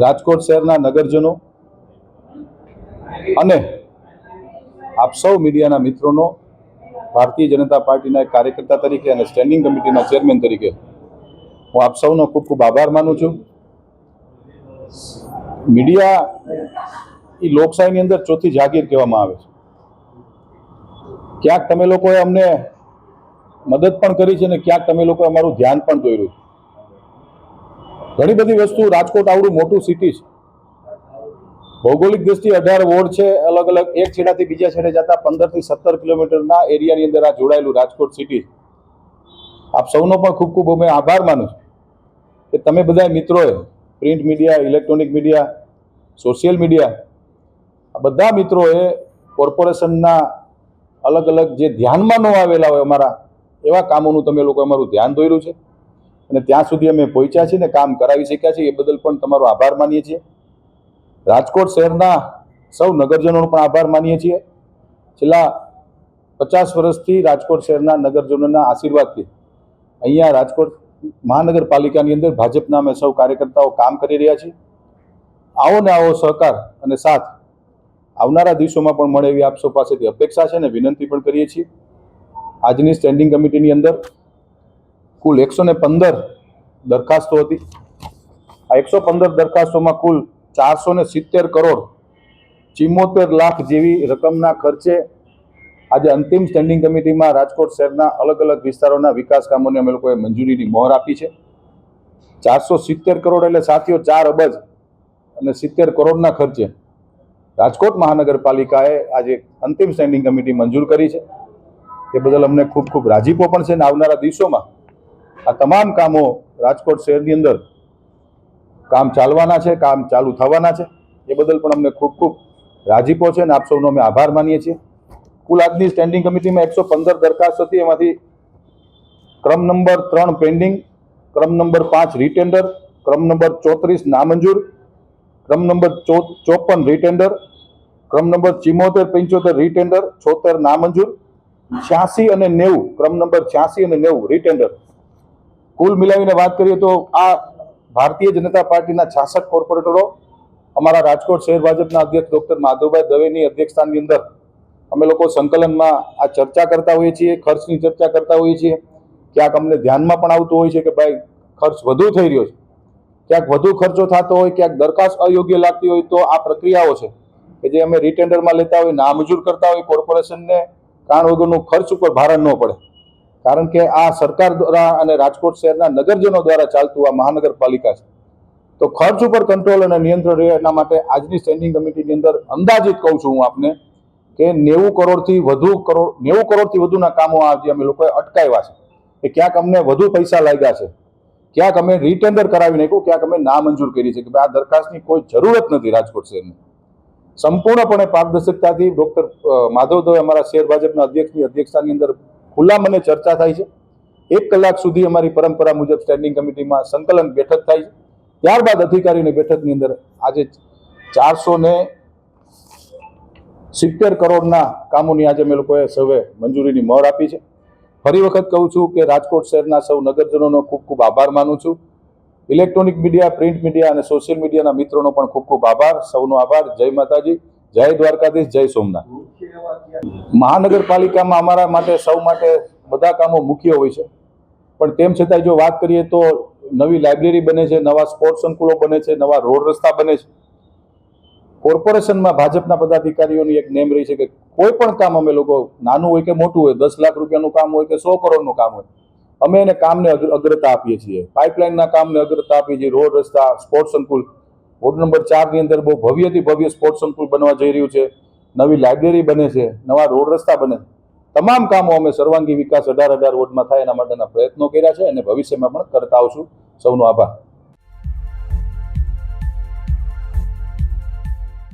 રાજકોટ શહેરના નગરજનો અને આપ સૌ મીડિયાના મિત્રોનો ભારતીય જનતા પાર્ટીના એક કાર્યકર્તા તરીકે અને સ્ટેન્ડિંગ કમિટીના ચેરમેન તરીકે હું આપ સૌનો ખૂબ ખૂબ આભાર માનું છું. મીડિયા એ લોકશાહીની અંદર ચોથી જાગીર કહેવામાં આવે છે. ક્યાંક તમે લોકોએ અમને મદદ પણ કરી છે અને ક્યાંક તમે લોકોએ અમારું ધ્યાન પણ દોર્યું. ઘણી બધી વસ્તુ, રાજકોટ આવડું મોટું સિટી છે, ભૌગોલિક દ્રષ્ટિએ 18 વોર્ડ છે, અલગ અલગ એક છેડાથી બીજા છેડે જતા 15 થી 17 કિલોમીટરના એરિયાની અંદર આ જોડાયેલું રાજકોટ સિટી. આપ સૌનો પણ ખૂબ ખૂબ અમે આભાર માનું છું કે તમે બધા મિત્રોએ print media, electronic media, social media, આ બધા મિત્રોએ કોર્પોરેશનના અલગ અલગ જે ધ્યાનમાં ન આવેલા હોય અમારા એવા કામોનું તમે લોકો અમારું ધ્યાન દોર્યું છે અને ત્યાં સુધી અમે પહોંચ્યા છીએ ને કામ કરાવી શક્યા છીએ. એ બદલ પણ તમારો આભાર માનીએ છીએ. રાજકોટ શહેરના સૌ નગરજનોનો પણ આભાર માનીએ છીએ. છેલ્લા 50 વર્ષથી રાજકોટ શહેરના નગરજનોના આશીર્વાદથી અહીંયા રાજકોટ મહાનગરપાલિકાની અંદર ભાજપના અમે સૌ કાર્યકર્તાઓ કામ કરી રહ્યા છીએ. આવો ને આવો સહકાર અને સાથ આવનારા દિવસોમાં પણ મળે એવી આપ સૌ પાસેથી અપેક્ષા છે અને વિનંતી પણ કરીએ છીએ. આજની સ્ટેન્ડિંગ કમિટીની અંદર કુલ 115 દરખાસ્તો હતી. આ 115 દરખાસ્તોમાં કુલ 470 કરોડ 74 લાખ જેવી રકમના ખર્ચે આજે અંતિમ સ્ટેન્ડિંગ કમિટીમાં રાજકોટ શહેરના અલગ અલગ વિસ્તારોના વિકાસ કામોને અમે લોકોએ મંજૂરીની મહોર આપી છે. 470 કરોડ એટલે સાથીઓ 4 અબજ અને 70 કરોડના ખર્ચે રાજકોટ મહાનગરપાલિકાએ આજે અંતિમ સ્ટેન્ડિંગ કમિટી મંજૂર કરી છે. તે બદલ અમને ખૂબ ખૂબ રાજીપો પણ છે અને આવનારા દિવસોમાં આ તમામ કામો રાજકોટ શહેરની અંદર કામ ચાલવાના છે, કામ ચાલુ થવાના છે. એ બદલ પણ અમને ખૂબ ખૂબ રાજીપો છે અને આપ સૌનો અમે આભાર માનીએ છીએ. કુલ આજની સ્ટેન્ડિંગ કમિટીમાં 115 દરખાસ્ત હતી. એમાંથી ક્રમ નંબર 3 પેન્ડિંગ, ક્રમ નંબર 5 રીટેન્ડર, ક્રમ નંબર 34 નામંજૂર, ક્રમ નંબર 54 રીટેન્ડર, ક્રમ નંબર 74-75 રીટેન્ડર, 76 નામંજૂર, 86 અને 90, ક્રમ નંબર 86 અને 90 રીટેન્ડર. કુલ મિલાવીને વાત કરીએ તો આ ભારતીય જનતા પાર્ટીના 66 કોર્પોરેટરો અમારા રાજકોટ શહેર ભાજપના અધ્યક્ષ ડોક્ટર માધવભાઈ દવેની અધ્યક્ષતાની અંદર અમે લોકો સંકલનમાં આ ચર્ચા કરતા હોઈએ છીએ, ખર્ચની ચર્ચા કરતા હોઈએ છીએ. ક્યાંક અમને ધ્યાનમાં પણ આવતું હોય છે કે ભાઈ ખર્ચ વધુ થઈ રહ્યો છે, ક્યાંક વધુ ખર્ચો થતો હોય, ક્યાંક દરખાસ્ત અયોગ્ય લાગતી હોય તો આ પ્રક્રિયાઓ છે કે જે અમે રીટેન્ડરમાં લેતા હોય, નામંજૂર કરતા હોય, કોર્પોરેશનને કારણ વગરનું ખર્ચ ઉપર ભારણ ન પડે. કારણ કે આ સરકાર દ્વારા અને રાજકોટ શહેરના નગરજનો દ્વારા ચાલતું આ મહાનગરપાલિકા છે. તો ખર્ચ ઉપર કંટ્રોલ અને નિયંત્રણ રહે એના માટે આજની સ્ટેન્ડિંગ કમિટીની અંદર અંદાજિત કહું છું હું આપને કે 90 કરોડથી વધુના કામો આજે અમે લોકોએ અટકાવ્યા છે. કે ક્યાંક અમને વધુ પૈસા લાગ્યા છે, ક્યાંક અમે રીટેન્ડર કરાવી નાખ્યું, ક્યાંક અમે નામંજૂર કરી છે કે ભાઈ આ દરખાસ્તની કોઈ જરૂરત નથી. રાજકોટ શહેરની સંપૂર્ણપણે પારદર્શકતાથી ડોક્ટર માધવ દવે અમારા શહેર ભાજપના અધ્યક્ષની અધ્યક્ષતાની અંદર ખુલ્લા મને ચર્ચા થાય છે. 1 કલાક સુધી અમારી પરંપરા મુજબ સ્ટેન્ડિંગ કમિટીમાં સંકલન બેઠક થાય છે. ત્યારબાદ અધિકારીની બેઠકની અંદર આજે 470 કરોડના કામોની આજે અમે લોકોએ સૌએ મંજૂરીની મહોર આપી છે. ફરી વખત કહું છું કે રાજકોટ શહેરના સૌ નગરજનોનો ખૂબ ખૂબ આભાર માનું છું. ઇલેક્ટ્રોનિક મીડિયા, પ્રિન્ટ મીડિયા અને સોશિયલ મીડિયાના મિત્રોનો પણ ખૂબ ખૂબ આભાર. સૌનો આભાર. જય માતાજી, જય દ્વારકાધીશ, જય સોમનાથ. મહાનગરપાલિકામાં અમારા માટે સૌ માટે બધા કામો મુખ્ય હોય છે, પણ તેમ છતાંય જો વાત કરીએ તો નવી લાઇબ્રેરી બને છે, નવા સ્પોર્ટ્સ સંકુલો બને છે, નવા રોડ રસ્તા બને છે. કોર્પોરેશનમાં ભાજપના પદાધિકારીઓની એક નેમ રહી છે કે કોઈ પણ કામ અમે લોકો નાનું હોય કે મોટું હોય, 10 લાખ રૂપિયાનું કામ હોય કે 100 કરોડનું કામ હોય, અમે એને કામને અગ્રતા આપીએ છીએ. પાઇપલાઇનના કામને અગ્રતા આપીએ છીએ. રોડ રસ્તા, સ્પોર્ટ્સ સંકુલ, વોર્ડ નંબર 4 ની અંદર બહુ ભવ્યથી ભવ્ય સ્પોર્ટ્સ સંકુલ બનવા જઈ રહ્યું છે. નવી લાઇબ્રેરી બને છે, નવા રોડ રસ્તા બને. તમામ કામો અમે સર્વાંગી વિકાસ 18 વોર્ડમાં થાય એના માટેના પ્રયત્નો કર્યા છે અને ભવિષ્યમાં પણ કરતા આવશું. સૌનો આભાર.